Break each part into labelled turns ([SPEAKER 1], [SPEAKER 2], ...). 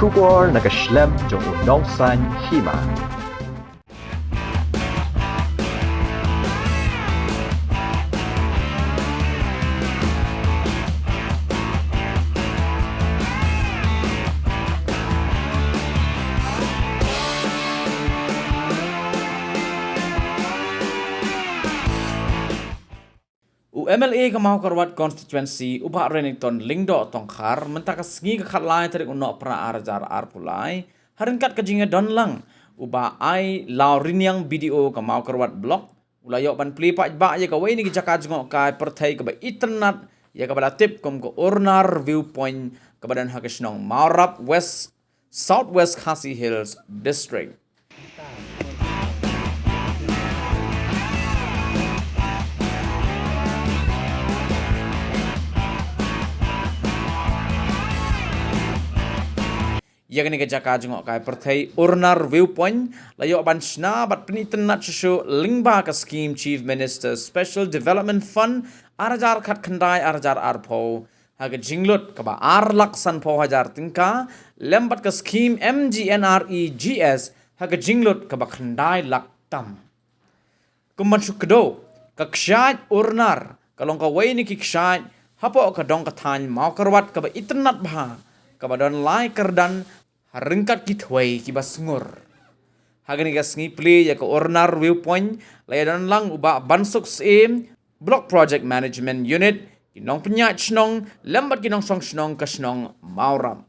[SPEAKER 1] Kubor nakaslem jong udongsan hima.
[SPEAKER 2] MLA kamau karwat constituency ubah Renington lingdo tongkar mentaka sengi ke khat lai tarik unok pra arjar arpulai haringkat kejinga don lang ubah ai lau rinyang video kamau karwat blog ulayok ban pli pa ba ya kawai ni jaka jengok kai pertai ke ba internet ya ka bala tip kom ko ornar viewpoint ke badan hakisnong Maurap West Southwest Khasi Hills district. Ya kini kerja jengok kai pertai ornar viewpoint layo ban sna bat penitenat susu lingba ke scheme Chief Minister Special Development Fund arajar khat khandai arajar arpo haga jinglut ke ba arlak san po hajar tingka lembat ke scheme MGNREGS haga jinglut ke ba khandai lak tam kumban sukdo ke kshat ornar kalong ka wei ni ki kshat hapo ka dong ka than mau karwat ke ba internet bah ke ba don lai kerdan haringkat kitway kibas ngur. Hagani gas ngi play ya ke ornar viewpoint layadan lang uba bansuk sim block project management unit kinong penyat snong lembat kinong song snong ke snong Maurap.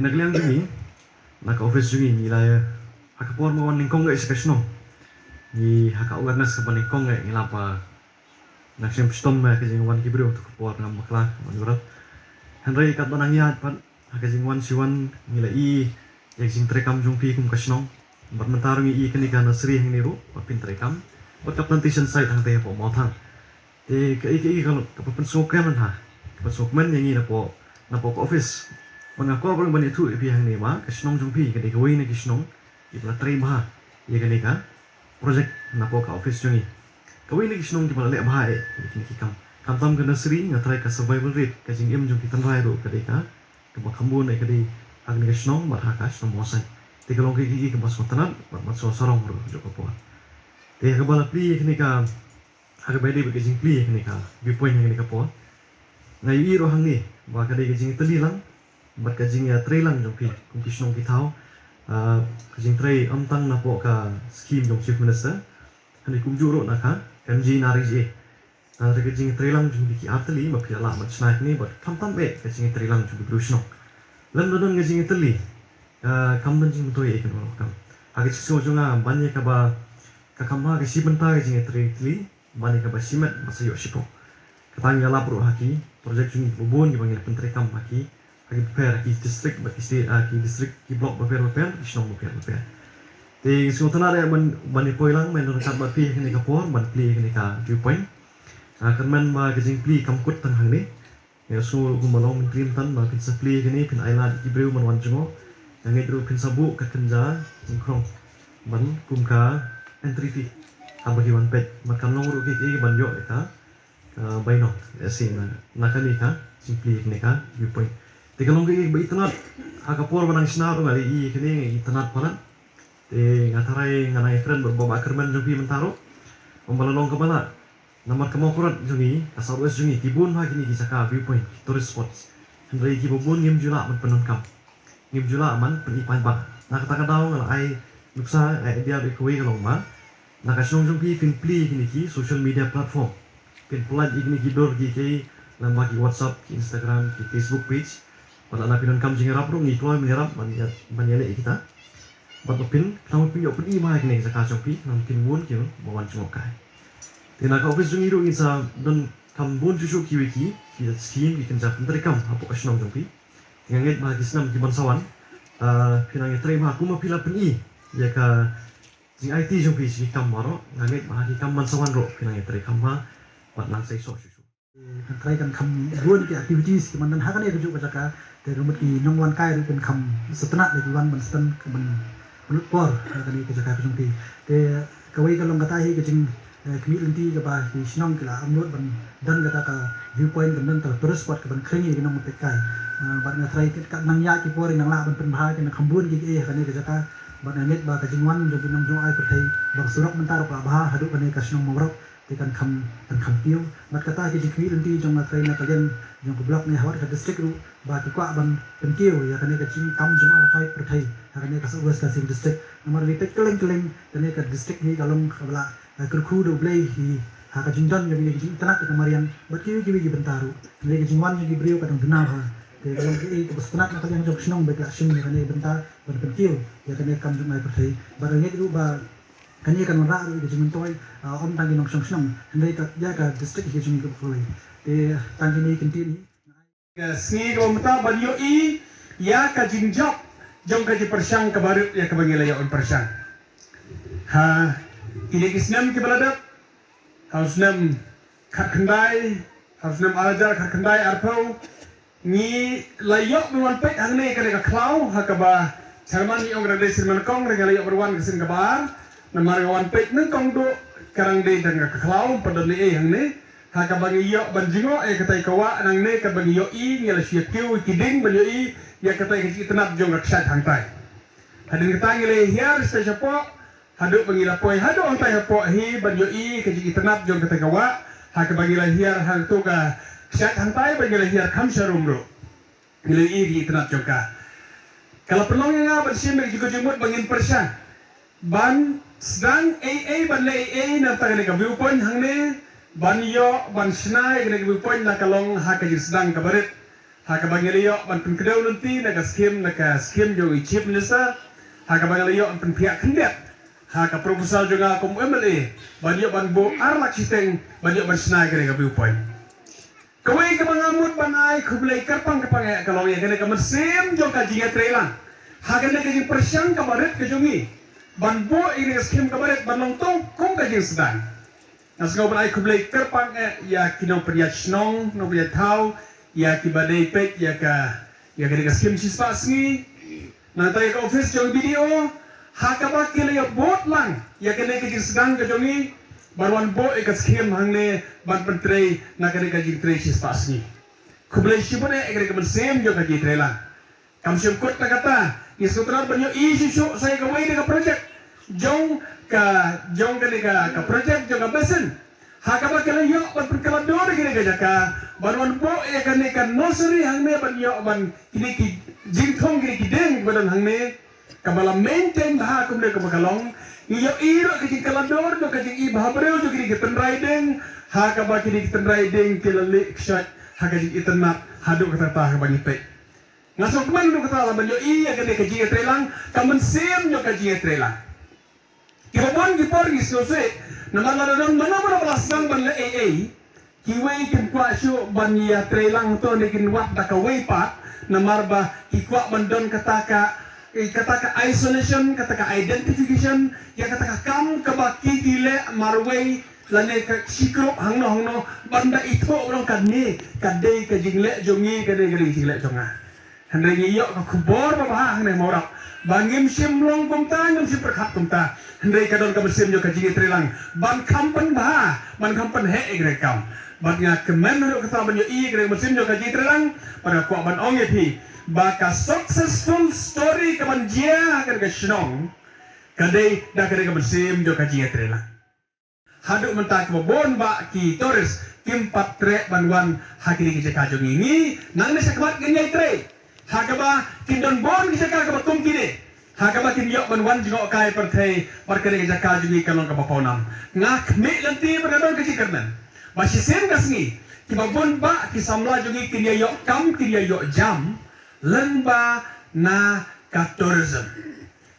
[SPEAKER 3] Nagliang jumi, naka office jumi nilai hakapor mo ningkong ga iskasno. Ni haka ugat nas sa ningkong ga ngilapa naksem stom ma kajing wan kibro to kapor ngam makla manurat. Henry kat banang yat pan hakajing wan siwan nilai yak sing trekam jungpi kum kasno. Bermentar ngi kenika nasri hang niru papin trekam. Pat plantation site hang te po mothang. Te ke kalau kapan sokmen ha. Kapan sokmen yang na po office. Mengaku apa yang banyak tu ipi yang ni mah kesenong jumpi ketika kawin ni kesenong ibu terima ya kenika projek napo ka office jungi kawin ni kesenong ibu lek bahai kini kam tam ke nursery ngatrai ka survival rate ka jing jumpi tanrai ro ketika ke bakambun ni kedi agni kesenong barhaka kesenong mosan te kalong ke gigi ke masuk tanam masuk sorong ro joko po te ke bala pli kenika aga bedi ke jing pli kenika viewpoint kenika po ngai iro hang ni ba kedi ke jing telilang bat kajing ya trailang jong pi kum kisnong kitau kajing tray amtang na po ka scheme jong chief minister hani kum juro na ka MG narije na kajing trailang jong ki atli ma pila mat snack ni bat kam tam be kajing trailang jong brusno lam don kajing tli kam dan jing to ye kan kam agi so jonga banye ka ba ka kamma ka sibenta kajing tli banye ka ba simet masayo sipo katanya lapro haki project jong bubun gi bangil pentri kam haki agi prepare ki district bagi state ki district ki block prepare isnong prepare te so tanare ban poilang men don kat ba pi ni ka por ban pli ni ka viewpoint kan man ba gajing pli kam kut tang hang ni ya so gu malong trim tan ba pin pli ni pin aila ki breu man wan jungo yang itu pin sabu ka kenja krong ban kum ka entry fee ka bagi wan pet makan long ru ki ban yo ka baino sin nakani ka simply ni ka viewpoint Tigalong ke ba itanat hakapor banang sinaro ngali I kini itanat paran te ngatarai nganai friend berbaba kerman jumpi mentaro pembalalong kebala nomor kemokurat jungi kasar west jungi tibun ha kini kisaka viewpoint tourist spots hendrai ki bubun ngim jula man penungkam ngim jula man penipan ba nak kata daw ngal ai nuksa dia be kuwi kalong ma nakasong jumpi pin pli kini ki social media platform pin pulaj kini ki dor ki lamba ki WhatsApp ki Instagram ki Facebook page pada nak pinon kam jingerap ro ngi kloy menyerap manyale kita bat pin tamu pin yo pin ima kini sa ka chopi nam pin won ki bawan chukai tina ka office jungi ro ngi sa don kam bon jushu ki wiki ki scheme ki kan jap dari kam apo kasnong jompi nganget ma ki snam ki bansawan pinang terima aku ma pila pin I ya ka jing IT jong pi si kam maro ngangit ma ki kam man sawan ro kina ngai kam ma pat nang sei so su
[SPEAKER 4] kan try kan kam duan ki activities ki man hakan e rujuk baca te rumut ki nongwan kai ru kan kam setena de wan ban stan ke ban menut por kan ni ke jaka jong pi te kawai kalong kata hi ke jing kmi lenti ke ba ki sinong kila amnot ban dan kata ka viewpoint kan dan terus buat ke ban krengi ke nong pe kai ban na try ka nang ya ki por nang la ban pen bha ke nang khambun ki e kan ni ke jaka ban net ba ka jing wan jong nong jong ai per thai bang surok mentar ka bha hadu kan ni ka sinong mogrok kan kam piu mat kata ki dikwi nanti jong na train na kalian jong ko blok ni hawat ka district ru ba ki kwa ban penkiu ya kan ka ching kam juma kai perthai kan ka subas ka sing district nomor li tek keleng kan ka district ni kalong khabla kurku do blai hi ha ka jingdan ya bi jing tanak ka marian bat ki bentaru ni ka jingwan ni brio ka dong dina ha te kalong ki ko stanak na kalian jong snong be ka sim kan bentar ban penkiu ya kan kam juma perthai ba ngi ru ba kan ia kan mara ru di mentoi om tangi nong song song ndai ka ya ka district hi jung ko foi te tangi ni kinti ni
[SPEAKER 5] Sni ko mata banyo i ya ka jingjok jong ka persang ka baru ya ka bangila ya on persang ha ini kisnam ki baladak haus nam khat khandai haus nam arajar khat khandai arpau ni layok nuan pek hang ne ka klau ha ka ba charman ni ong rade sirman kong re layok berwan kesin kabar namar wan pek nang kong do karang de dan ka klau padon ni hang ne ha ka bangi yo banjingo katai kawa nang ne ka bangi yo i ngela sia kiu kiding banyo i ya katai ki tenap jong ka sat hang tai hadin ka ngele hiar sta chapo hadu bangi la poi hadu ang tai hapo hi banyo i ka ji tenap jong katai kawa ha ka bangi la hiar hang tu ka sat hang tai bangi la hiar kham sarum ro ngele i ki tenap jong ka kalau pelong nga ban sim ji ko jumut bangin persan ban sedang ban le na ta ka viewpoint hang ne ban yo ban snai gena gibi point na kalong ha ka sedang ka barit ha ka bangeli yo ban pun kedau nanti na ka skim jo i chief minister ha ka bangeli yo pun pihak kendet ha ka proposal juga kom MLA ban yo ban bo arlak siteng ban yo ban snai gena gibi point kawai ka bangamut ban ai kublai karpang ka pangai kalong ya gena ka mesim jo ka jinga trelan ha gena ka ji persyang ka barit ka jongi ban bo ini skim ka barit ban long tong kong ka jing sedang Nasgau ban ai kublai kerpang ya kino peria snong no peria tau ya kibadai pek ya ka skim sispa sngi nanti ka office jong video ha ka ba kile ya bot lang ya kene ka jing sedang ka jongi barwan bo ka skim hangne ban pentrei na kene ka jing trei sispa sngi kublai shibone ka mensem jo ka jing trei lang kam sim kot na kata isutrar banyo isu saya ka wai ka project jong ka project jong ka besen ha ka ba kala yo ban perkala do de ka jaka ban bo e ka ne ka nursery hang ne ban yo ban kini ki jing thong kini ki deng ban hang ne ka bala maintain ha kum ne ka bakalong yo iro ka jing kala do do ka jing i ba breu jo kini ki tenrai deng ha ka ba kini ki tenrai deng kila le shot ha ka jing itenap hadu ka ta ka bagi pe ngasok man do ka ta ban yo i ka ne ka jing trelang ka men sem yo ka jing trelang Kibabon kipor gisose namar ladon mana belasang ban le kiwei kin kwa shu ban ya trelang to ne kin wat da ka wei pa namar ba ikwa bandon kataka isolation kataka identification ya kataka kam ka ba kikile marwei lane ka sikrop hangno banda ito orang kadne kadai ka jingle jongi kadai gari jingle jonga handai yo ka kubor ba hang ne morak bangim simlong kumta ngam si perkhat kumta handai kadon ka besim jo ka jingi trelang ban kampen he egre kam ban nga kemen ro kata ban yo i egre besim jo ka jingi trelang pada kwa ban ong epi ba ka successful story ka ban jia ka snong kadai da ka besim jo ka jingi trelang hadu mentak bon ba ki toris kim patre banwan hakini ki ka jongi ni nang ne sakmat genyai tre Hakaba kindon bon kita ka batum kini. Hakaba kin yok ban wan jingok kai perthai perkere ke jaka jugi kalong ka baponam. Ngak me lanti berdon ke cikernan. Basi sen kasngi. Ki babon ba ki samla jugi kin yok kam kin yok jam lenba na ka tourism.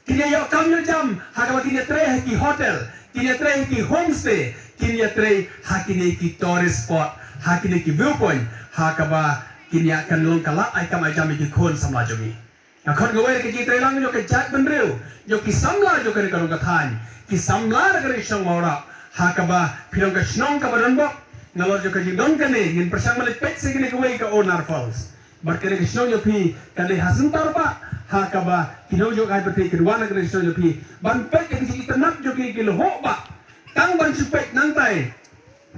[SPEAKER 5] Kin yok kam yo jam hakaba kin tre ki hotel, kin tre ki homestay, kin tre hakine ki tourist spot, hakine ki viewpoint, hakaba kini akan long kala ai kam ajam ki khon samla jogi Akon gawe ke kita lang yo ke chat benreu yo ki samla yo ke karong kathan ki samla ke song maura hakaba pirong ka snong ka badan bok ngalor yo ke jindon kane ngin persang malik pet se kene gawe ka onar falls bar kene ke snong yo pi kane hasun tarpa hakaba kino yo kai pete kedua na kene snong yo pi ban pet ke ki tenap yo ki lo ho ba tang ban supet nang tai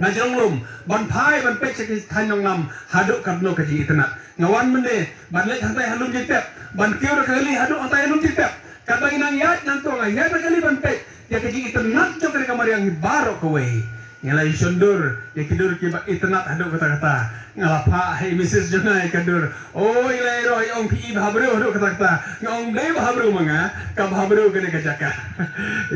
[SPEAKER 5] na jong lum ban phai ban pet se ki than nong nam haduk kapno ke ji tenap ngawan mende ban lek hantai halum jitep ban keu kali hadu antai halum jitep kata inang yat nang to ngai kali ban pe ya keji itnat jo kare kamar yang baro kowe ngalai sundur ya kidur ki ba itnat hadu kata-kata ngalapa hai Mrs. Jonai kadur oh ilai roi ong pi bhabru hadu kata-kata ngong dei bhabru manga ka bhabru kene kajaka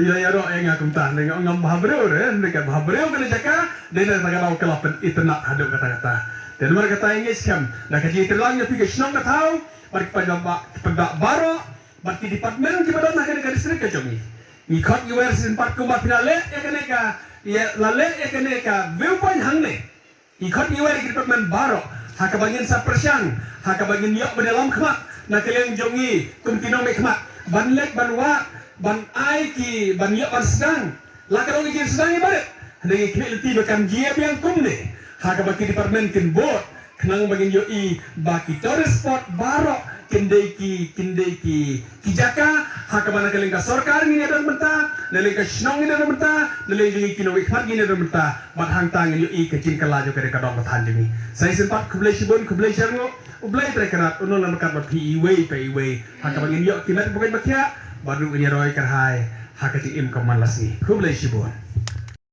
[SPEAKER 5] ilai ro eng akum ta ngong bhabru re ndeka bhabru kene jaka dena tagalaw kalapan itnat hadu kata-kata dan mereka kata ingin skam nak kaji terlangnya pi kesnong katau bar pada baro bar di departmen ki badan nak kene distrik kajongi ni khot ni wer sin part kumba finale ya kene ka ya lale ya kene ka viewpoint hangne ni khot ni wer ki departmen baro haka bangin sa persyang haka bangin yok dalam khmat nak keleng jongi kum kinong me khmat ban lek ban wa ban ai ki ban yok ban sedang la kadong ki sedang ibarat dengan kmelti bekan jia yang kumne haka baki departmen kin bot kenang bagin yo i baki tourist spot baro kindeki kijaka haka mana keleng ka sarkar ni ada menta neleng ka snong ni ada menta neleng jingi kino ikhar ni ada menta bat hang tang yo i kecin kala jo kare kadong than jingi sai sempat kublai shibon kublai sharngo ublai trekanat unon lan kat pi way pay way haka bagin yo kilat bukan bakya baru ni roi karhai haka ti im kaman lasni kublai shibon